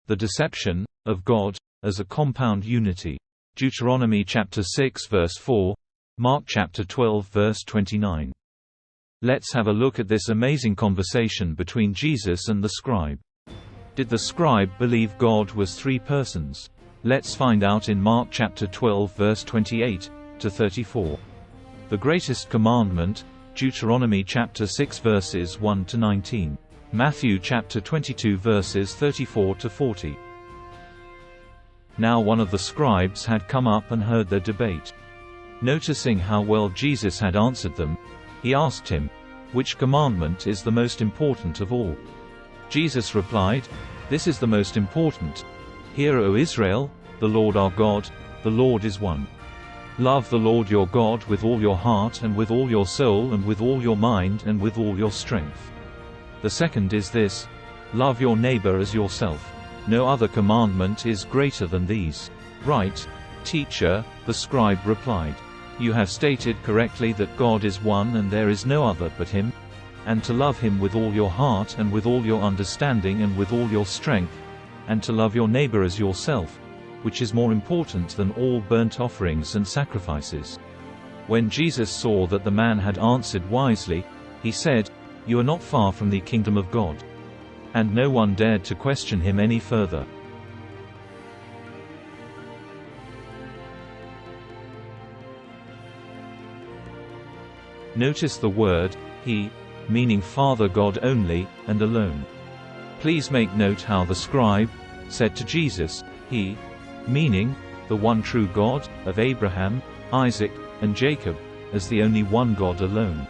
the deception of God as a compound unity. Deuteronomy chapter 6 verse 4, Mark chapter 12 verse 29. Let's have a look at this amazing conversation between Jesus and the scribe. Did the scribe believe God was three persons? Let's find out in Mark chapter 12 verse 28 to 34. The greatest commandment, Deuteronomy chapter 6 verses 1 to 19. Matthew chapter 22 verses 34 to 40. Now one of the scribes had come up and heard their debate. Noticing how well Jesus had answered them, he asked him, "Which commandment is the most important of all?" Jesus replied, "This is the most important. Hear, O Israel, the Lord our God, the Lord is one. Love the Lord your God with all your heart and with all your soul and with all your mind and with all your strength. The second is this, love your neighbor as yourself. No other commandment is greater than these." "Right, teacher," the scribe replied. "You have stated correctly that God is one and there is no other but Him, and to love Him with all your heart and with all your understanding and with all your strength, and to love your neighbor as yourself, which is more important than all burnt offerings and sacrifices." When Jesus saw that the man had answered wisely, he said, "You are not far from the kingdom of God." And no one dared to question him any further. Notice the word, He, meaning Father God only, and alone. Please make note how the scribe said to Jesus, He, meaning the one true God, of Abraham, Isaac, and Jacob, as the only one God alone.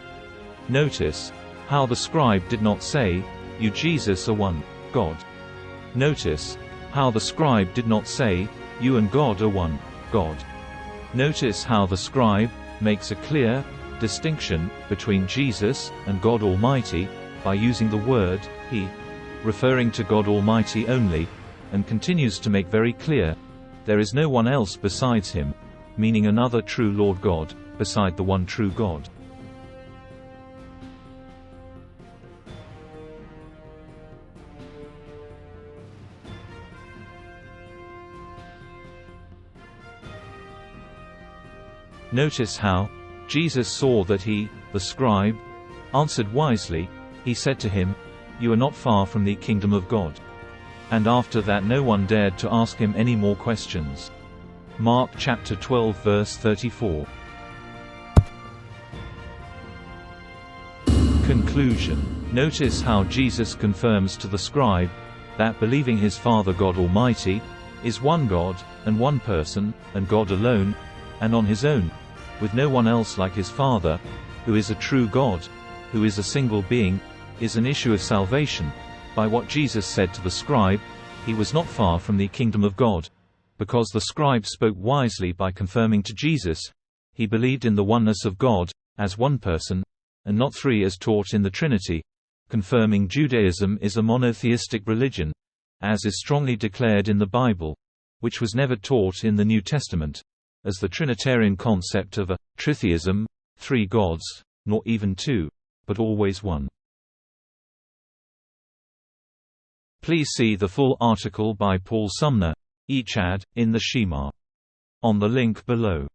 Notice how the scribe did not say, "You Jesus are one God." Notice how the scribe did not say, "You and God are one God." Notice how the scribe makes a clear distinction between Jesus and God Almighty by using the word He, referring to God Almighty only, and continues to make very clear, there is no one else besides Him, meaning another true Lord God, beside the one true God. Notice how Jesus saw that he, the scribe, answered wisely. He said to him, "You are not far from the kingdom of God." And after that no one dared to ask him any more questions. Mark chapter 12 verse 34. Conclusion. Notice how Jesus confirms to the scribe that believing his Father God Almighty is one God, and one person, and God alone, and on His own, with no one else like His Father, who is a true God, who is a single being, is an issue of salvation. By what Jesus said to the scribe, he was not far from the kingdom of God, because the scribe spoke wisely by confirming to Jesus, he believed in the oneness of God, as one person, and not three as taught in the Trinity, confirming Judaism is a monotheistic religion, as is strongly declared in the Bible, which was never taught in the New Testament, as the Trinitarian concept of a tritheism, three gods, nor even two, but always one. Please see the full article by Paul Sumner, Echad, in the Shema, on the link below.